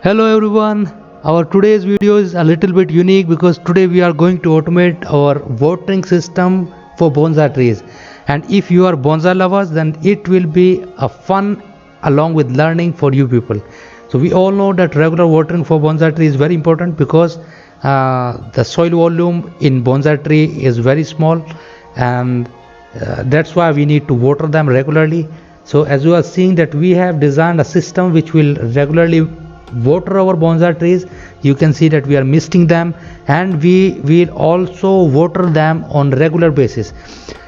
Hello everyone. Our today's video is a little bit unique because today we are going to automate our watering system for bonsai trees. And if you are bonsai lovers, then it will be a fun along with learning for you people. So we all know that regular watering for bonsai tree is very important because the soil volume in bonsai tree is very small, and that's why we need to water them regularly. So as you are seeing that we have designed a system which will regularly water our bonsai trees. You can see that we are misting them, and we will also water them on regular basis.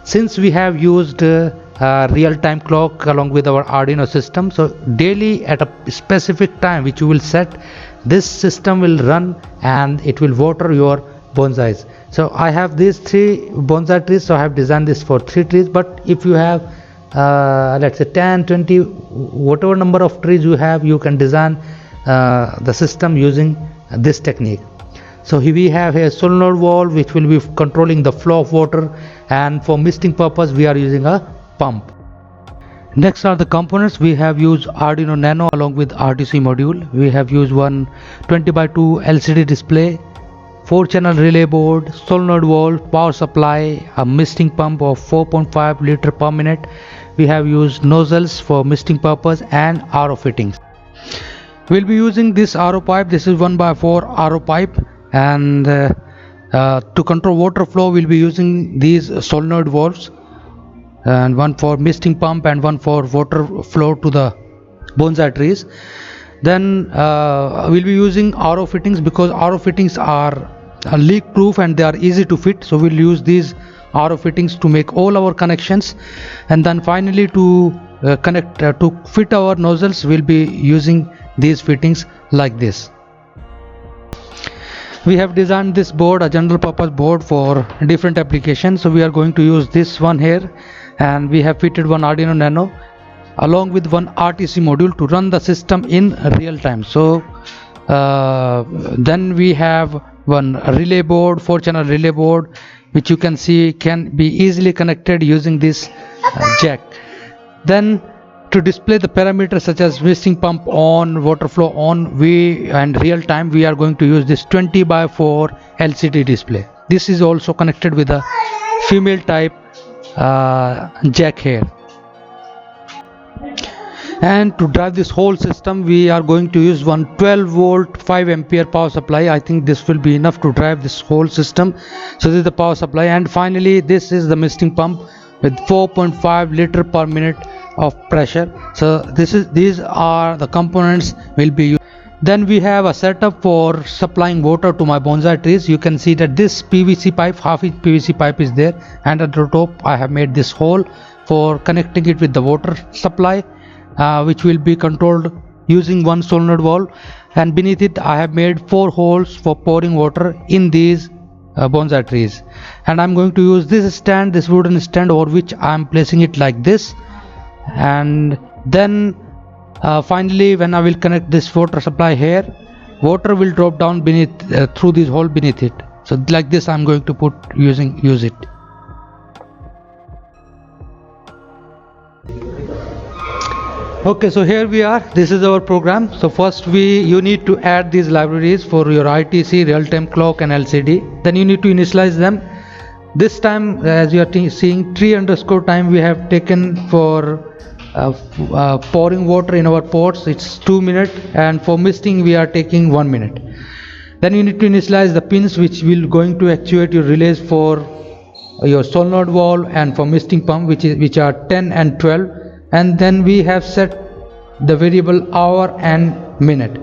Since we have used real-time clock along with our Arduino system, so daily at a specific time which you will set, this system will run and it will water your bonsais. So I have these three bonsai trees, so I have designed this for three trees. But if you have let's say 10, 20, whatever number of trees you have, you can design the system using this technique. So here we have a solenoid valve which will be controlling the flow of water, and for misting purpose we are using a pump. Next are the components. We have used Arduino Nano along with RTC module. We have used one 20x2 LCD display, 4-channel relay board, solenoid valve, power supply, a misting pump of 4.5 liter per minute. We have used nozzles for misting purpose and RO fittings. We'll be using this RO pipe. This is 1x4 RO pipe, and to control water flow we'll be using these solenoid valves, and one for misting pump and one for water flow to the bonsai trees. Then we'll be using RO fittings because RO fittings are leak proof and they are easy to fit, so we'll use these RO fittings to make all our connections. And then finally to connect to fit our nozzles, we'll be using these fittings like this. We have designed this board, a general purpose board for different applications, so we are going to use this one here, and we have fitted one Arduino Nano along with one RTC module to run the system in real time. So then we have one relay board, 4-channel relay board, which you can see can be easily connected using this jack. Then to display the parameters such as misting pump on, water flow on, and real time, we are going to use this 20x4 LCD display. This is also connected with a female type jack here. And to drive this whole system we are going to use one 12 volt 5 ampere power supply. I think this will be enough to drive this whole system. So this is the power supply, and finally this is the misting pump with 4.5 liter per minute of pressure. So these are the components will be used. Then we have a setup for supplying water to my bonsai trees. You can see that this PVC pipe, half-inch PVC pipe is there, and at the top I have made this hole for connecting it with the water supply, which will be controlled using one solenoid valve, and beneath it I have made 4 holes for pouring water in these bonsai trees. And I'm going to use this stand, this wooden stand, over which I'm placing it like this. And then finally when I will connect this water supply here, water will drop down beneath through this hole beneath it. So like this I'm going to use it. Okay, so here we are. This is our program. So first you need to add these libraries for your ITC, real-time clock and LCD. Then you need to initialize them. This time, as you are seeing, tree_time we have taken for pouring water in our pots. It's 2 minutes, and for misting we are taking 1 minute. Then you need to initialize the pins which will going to actuate your relays for your solenoid valve and for misting pump, which are 10 and 12. And then we have set the variable hour and minute.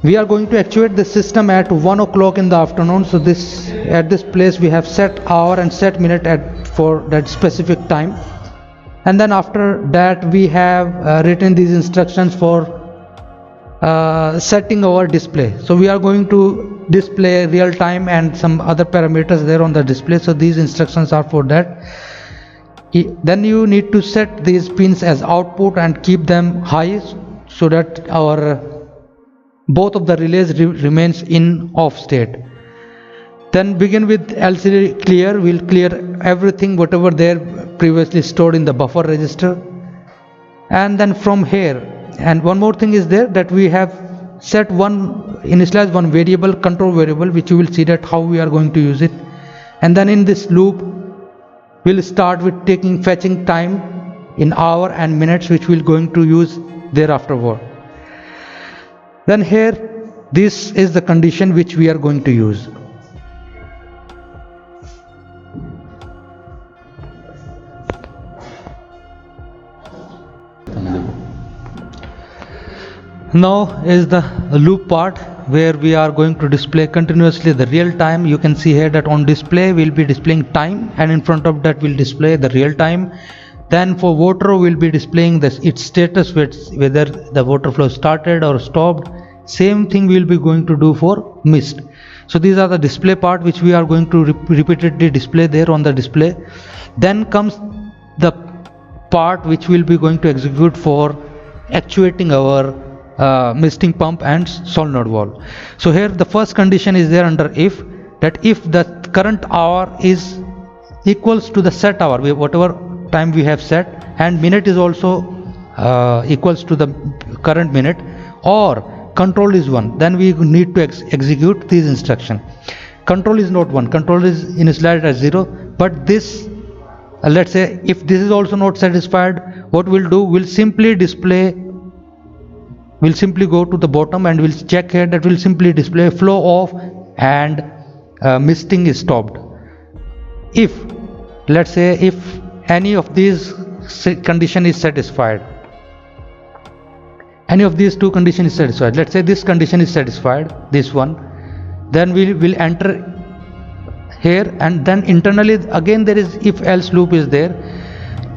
We are going to actuate the system at 1 o'clock in the afternoon. So at this place we have set hour and set minute for that specific time. And then after that we have written these instructions for setting our display. So we are going to display real time and some other parameters there on the display. So these instructions are for that. Then you need to set these pins as output and keep them high so that both of the relays remains in off state. Then begin with LCD clear. We'll clear everything whatever there previously stored in the buffer register. And then from here, and one more thing is there, that we have set initialize one variable, control variable, which you will see that how we are going to use it. And then in this loop we'll start with fetching time in hour and minutes, which we're going to use thereafterward. Then here, this is the condition which we are going to use. Now is the loop part where we are going to display continuously the real time. You can see here that on display we'll be displaying time, and in front of that we'll display the real time. Then for water we'll be displaying its status, whether the water flow started or stopped. Same thing we'll be going to do for mist. So these are the display part which we are going to repeatedly display there on the display. Then comes the part which we'll be going to execute for actuating our misting pump and solenoid valve. So here the first condition is there under if, that if the current hour is equals to the set hour, whatever time we have set, and minute is also equals to the current minute, or control is 1, then we need to execute this instruction. Control is not 1, control is initialized as 0, but this let's say if this is also not satisfied, what we'll do, we'll simply go to the bottom and we'll check here that will simply display flow off and misting is stopped. If let's say if any of these condition is satisfied, any of these two condition is satisfied, let's say this condition is satisfied, this one, then we will enter here, and then internally again there is if else loop is there,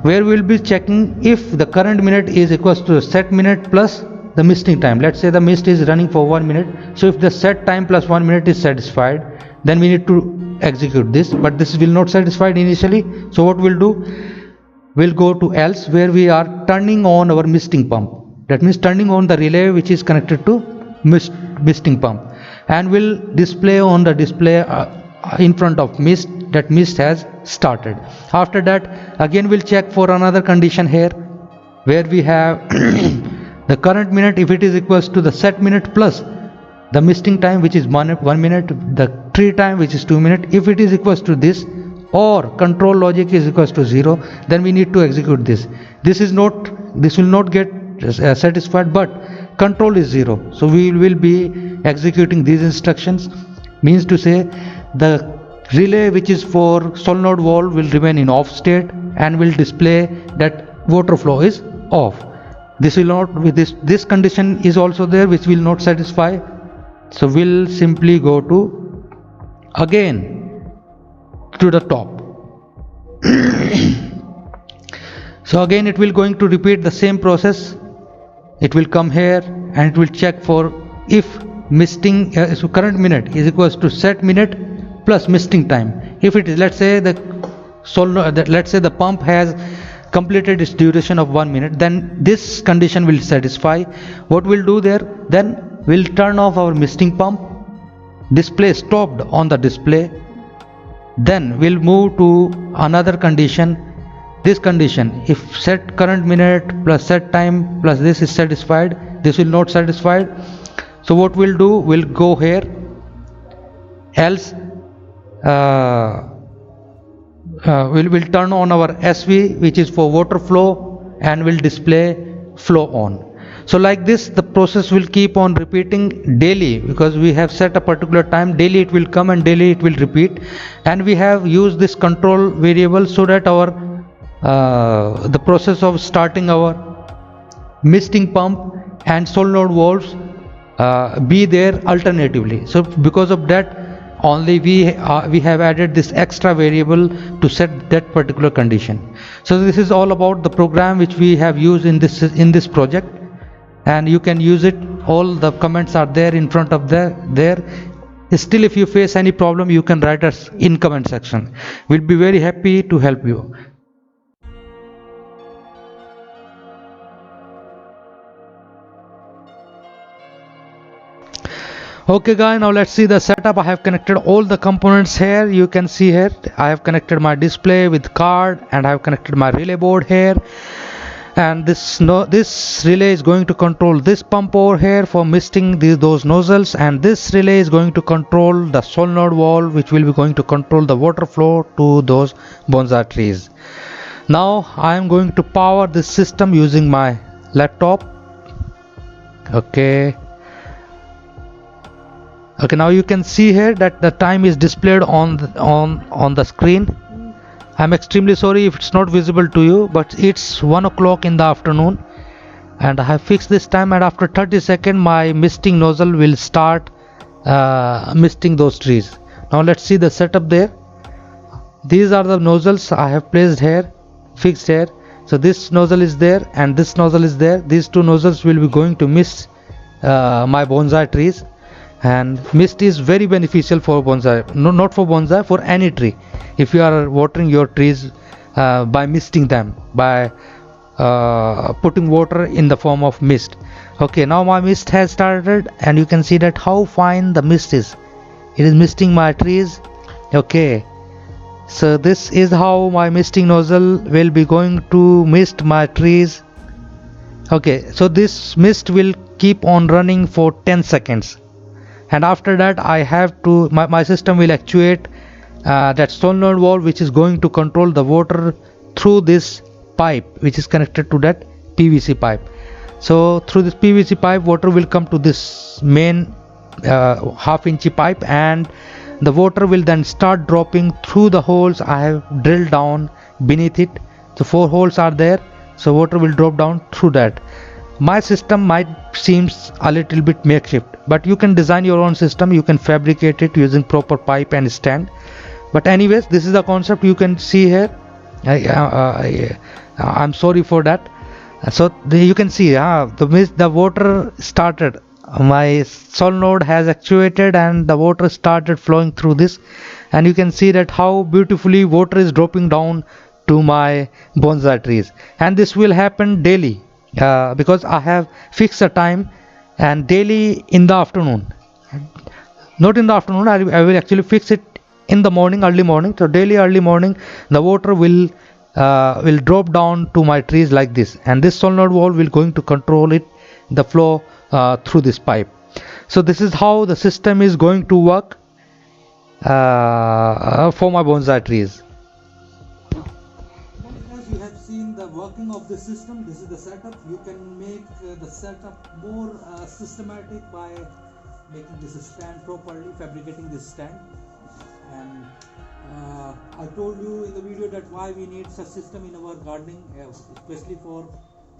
where we will be checking if the current minute is equals to set minute plus the misting time. Let's say the mist is running for 1 minute, so if the set time plus 1 minute is satisfied, then we need to execute this, but this will not satisfied initially. So what we'll do, we'll go to else, where we are turning on our misting pump. That means turning on the relay which is connected to misting pump, and will display on the display in front of mist that mist has started. After that again we'll check for another condition here, where we have the current minute, if it is equals to the set minute plus the misting time which is 1 minute, the tree time which is 2 minutes, if it is equals to this, or control logic is equals to 0, then we need to execute this. This will not get satisfied, but control is 0, so we will be executing these instructions. Means to say the relay which is for solenoid valve will remain in off state and will display that water flow is off. This will not, with this condition is also there which will not satisfy, so we'll simply go to again to the top. So again it will going to repeat the same process. It will come here and it will check for if misting so current minute is equals to set minute plus misting time. If it is, let's say let's say the pump has completed its duration of 1 minute, then this condition will satisfy. What we'll do there, then we'll turn off our misting pump, display stopped on the display, then we'll move to another condition. This condition, if set current minute plus set time plus this is satisfied, this will not satisfied, so what we'll do, we'll go here else, we'll turn on our SV which is for water flow, and will display flow on. So like this the process will keep on repeating daily, because we have set a particular time, daily it will come and daily it will repeat. And we have used this control variable so that our the process of starting our misting pump and solenoid valves be there alternatively. So because of that only we have added this extra variable to set that particular condition. So this is all about the program which we have used in this project, and you can use it. All the comments are there in front of there. Still, if you face any problem, you can write us in comment section. We'll be very happy to help you. Okay guys, now let's see the setup. I have connected all the components here. You can see here I have connected my display with card, and I have connected my relay board here. and this relay is going to control this pump over here for misting those nozzles, and this relay is going to control the solenoid valve, which will be going to control the water flow to those bonsai trees. Now I am going to power this system using my laptop. Okay, now you can see here that the time is displayed on the screen. I'm extremely sorry if it's not visible to you, but it's 1 o'clock in the afternoon, and I have fixed this time, and after 30 seconds my misting nozzle will start misting those trees. Now let's see the setup there. These are the nozzles I have placed here, fixed here. So this nozzle is there and this nozzle is there. These two nozzles will be going to mist my bonsai trees, and mist is very beneficial for bonsai. No, not for bonsai, for any tree. If you are watering your trees by misting them, by putting water in the form of mist. Okay, now my mist has started, and you can see that how fine the mist is. It is misting my trees. Okay, so this is how my misting nozzle will be going to mist my trees. Okay, so this mist will keep on running for 10 seconds, and after that I have to my system will actuate that solenoid valve, which is going to control the water through this pipe, which is connected to that PVC pipe. So through this PVC pipe, water will come to this main half-inch pipe, and the water will then start dropping through the holes I have drilled down beneath it. So 4 holes are there, so water will drop down through that. My system might seems a little bit makeshift, but you can design your own system. You can fabricate it using proper pipe and stand. But anyways, this is the concept you can see here. I'm sorry for that. So you can see the water started. My solenoid has actuated and the water started flowing through this, and you can see that how beautifully water is dropping down to my bonsai trees. And this will happen daily because I have fixed a time, and daily in the afternoon. Not in the afternoon, I will actually fix it in the morning, early morning. So daily early morning the water will drop down to my trees like this, and this solenoid valve will going to control it, the flow through this pipe. So this is how the system is going to work for my bonsai trees. As you have seen the working of the system, this is the setup. You can make the setup more systematic by making this stand properly, fabricating this stand. And I told you in the video that why we need such system in our gardening, especially for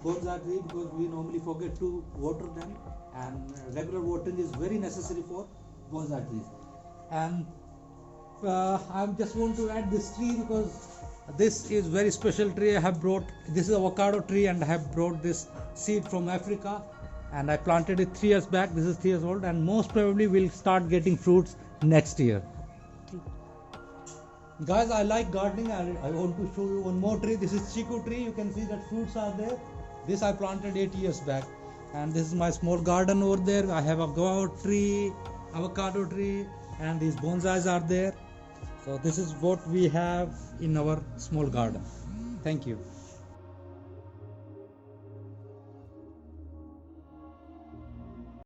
bonsai tree, because we normally forget to water them, and regular watering is very necessary for bonsai trees. And I just want to add this tree because this is very special tree. I have brought, this is avocado tree, and I have brought this seed from Africa, and I planted it 3 years back. This is 3 years old, and most probably will start getting fruits next year. Guys, I like gardening. I want to show you one more tree. This is chiku tree. You can see that fruits are there. This I planted 8 years back, and this is my small garden over there. I have a guava tree, avocado tree, and these bonsais are there. So this is what we have in our small garden. Thank you.